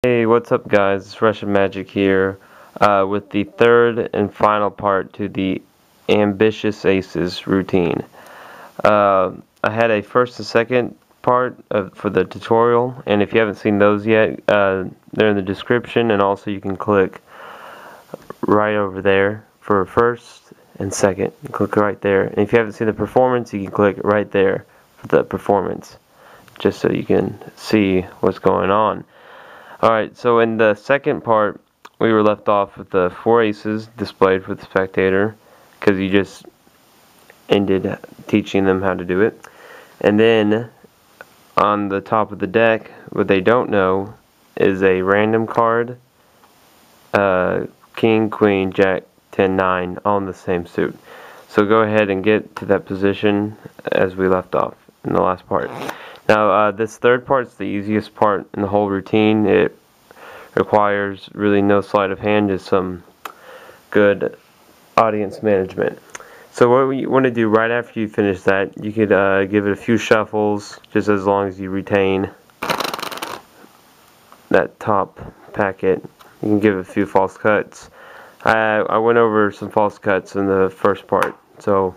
Hey, what's up guys? It's Russian Magic here with the third and final part to the Ambitious Aces routine. I had a first and second part for the tutorial, and if you haven't seen those yet, they're in the description, and also you can click right over there for first and second. Click right there. And if you haven't seen the performance, you can click right there for the performance, just so you can see what's going on. Alright, so in the second part, we were left off with the 4 aces displayed for the spectator, because you just ended teaching them how to do it. And then, on the top of the deck, what they don't know is a random card, King, Queen, Jack, 10, 9, all in the same suit. So go ahead and get to that position as we left off in the last part. Now, this third part is the easiest part in the whole routine. It requires really no sleight of hand, just some good audience management. So what you want to do right after you finish that, you could give it a few shuffles, just as long as you retain that top packet. You can give it a few false cuts. I went over some false cuts in the first part, so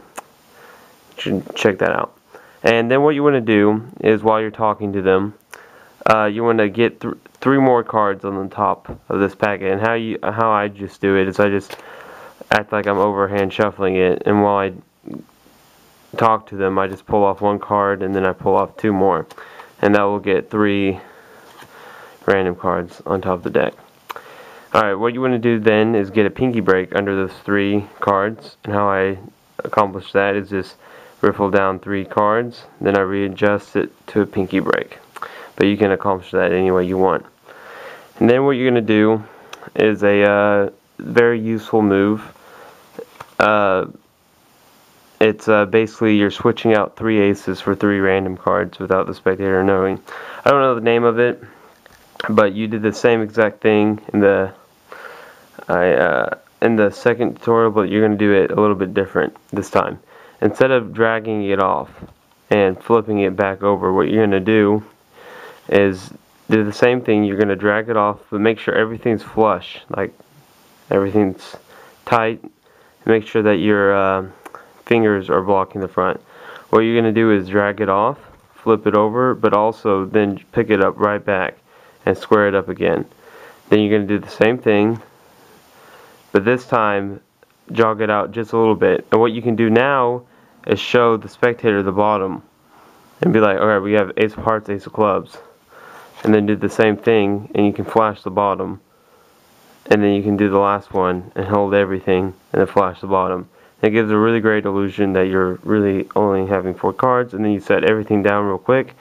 you should check that out. And then what you want to do is, while you're talking to them, you want to get 3 more cards on the top of this packet. And how I just do it is I just act like I'm overhand shuffling it, and while I talk to them, I just pull off 1 card and then I pull off 2 more, and that will get 3 random cards on top of the deck. Alright, what you want to do then is get a pinky break under those 3 cards, and how I accomplish that is just riffle down 3 cards, then I readjust it to a pinky break. But you can accomplish that any way you want. And then what you're going to do is a very useful move. It's basically you're switching out 3 aces for 3 random cards without the spectator knowing. I don't know the name of it, but you did the same exact thing in the second tutorial, but you're going to do it a little bit different this time. Instead of dragging it off and flipping it back over, what you're going to do is do the same thing. You're going to drag it off, but make sure everything's flush, like everything's tight. Make sure that your fingers are blocking the front. What you're going to do is drag it off, flip it over, but also then pick it up right back and square it up again. Then you're going to do the same thing, but this time jog it out just a little bit. And what you can do now is show the spectator the bottom and be like, alright, we have ace of hearts, ace of clubs, and then do the same thing, and you can flash the bottom, and then you can do the last one and hold everything and then flash the bottom. And it gives a really great illusion that you're really only having 4 cards, and then you set everything down real quick.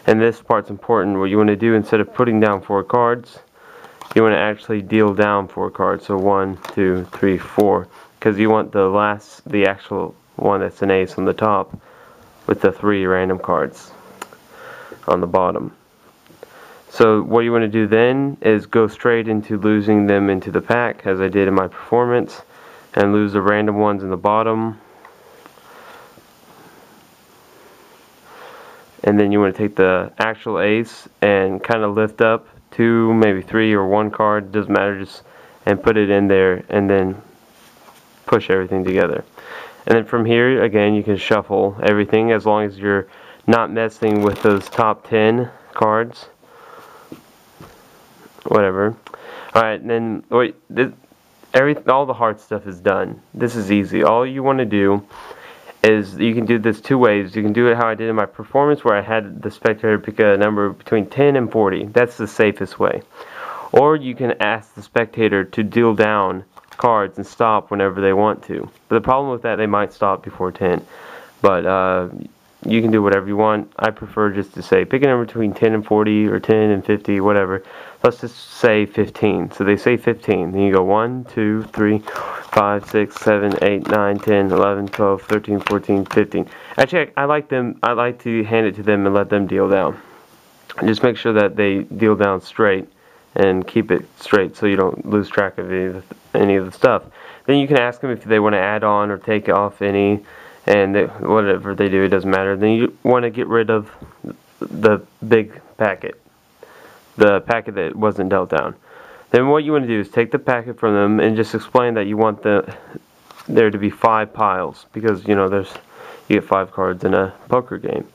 And this part's important. What you want to do, instead of putting down 4 cards, you want to actually deal down 4 cards. So 1, 2, 3, 4, because you want the actual one that's an ace on the top with the 3 random cards on the bottom. So what you want to do then is go straight into losing them into the pack, as I did in my performance, and lose the random ones in the bottom. And then you want to take the actual ace and kind of lift up 2, maybe 3 or 1 card, doesn't matter, just and put it in there, and then push everything together. And then from here, again, you can shuffle everything as long as you're not messing with those top 10 cards. Whatever. Alright, and then wait, all the hard stuff is done. This is easy. All you want to do is, you can do this 2 ways. You can do it how I did in my performance, where I had the spectator pick a number between 10 and 40. That's the safest way. Or you can ask the spectator to deal down cards and stop whenever they want to. But the problem with that, they might stop before 10. But you can do whatever you want. I prefer just to say pick a number between 10 and 40 or 10 and 50, whatever. Let's just say 15. So they say 15. Then you go 1, 2, 3, 5, 6, 7, 8, 9, 10, 11, 12, 13, 14, 15. Actually, I like to hand it to them and let them deal down. Just make sure that they deal down straight and keep it straight so you don't lose track of any of the stuff. Then you can ask them if they want to add on or take off any, and whatever they do, it doesn't matter. Then you want to get rid of the big packet. the packet that wasn't dealt down. Then what you want to do is take the packet from them and just explain that you want there to be 5 piles, because you know you get 5 cards in a poker game.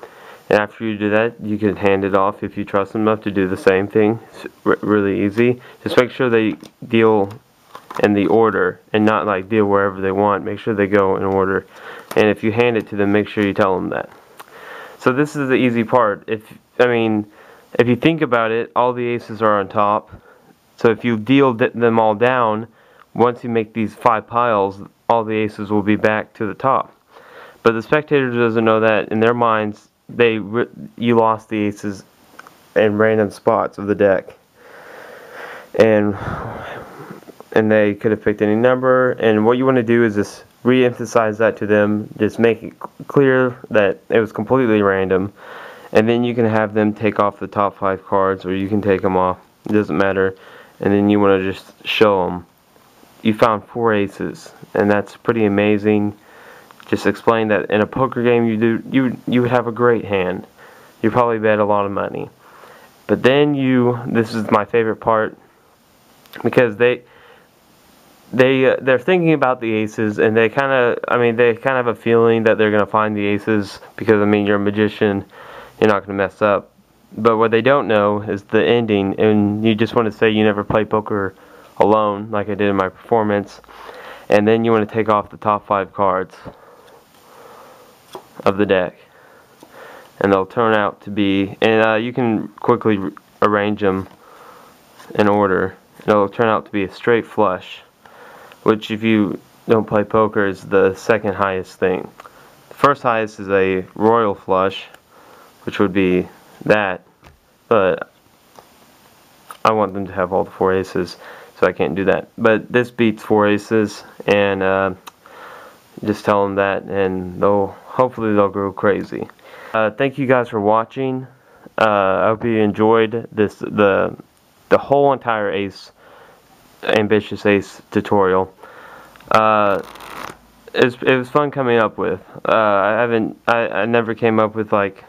And after you do that, you can hand it off if you trust them enough to do the same thing. It's really easy. Just make sure they deal in the order and not like deal wherever they want. Make sure they go in order. And if you hand it to them, make sure you tell them that. So this is the easy part. If you think about it, all the aces are on top. So if you deal them all down, once you make these 5 piles, all the aces will be back to the top. But the spectator doesn't know that. In their minds, you lost the aces in random spots of the deck, and they could have picked any number. And what you want to do is just re-emphasize that to them. Just make it clear that it was completely random, and then you can have them take off the top 5 cards, or you can take them off. It doesn't matter. And then you want to just show them you found 4 aces, and that's pretty amazing. Just explain that in a poker game you would have a great hand. You probably bet a lot of money. But then this is my favorite part, because they're thinking about the aces, and they kind of have a feeling that they're going to find the aces, because you're a magician, you're not going to mess up. But what they don't know is the ending, and you just want to say you never play poker alone, like I did in my performance. And then you want to take off the top 5 cards of the deck, and they'll turn out to be, and you can quickly arrange them in order, and it'll turn out to be a straight flush, which if you don't play poker is the second highest thing. The first highest is a royal flush, which would be that, but I want them to have all the 4 aces, so I can't do that. But this beats 4 aces, and just tell them that, and hopefully they'll go crazy. Thank you guys for watching. I hope you enjoyed the whole entire Ambitious Ace tutorial. It was fun coming up with. I never came up with like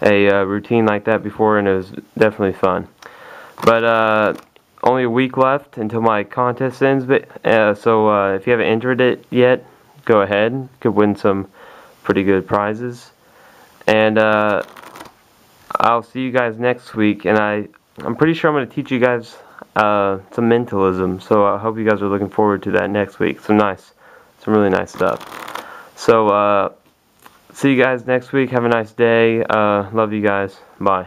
a routine like that before, and it was definitely fun. But only a week left until my contest ends. So if you haven't entered it yet, go ahead. You could win some pretty good prizes. And I'll see you guys next week. And I'm pretty sure I'm going to teach you guys some mentalism. So I hope you guys are looking forward to that next week. Some really nice stuff. So see you guys next week. Have a nice day. Love you guys. Bye.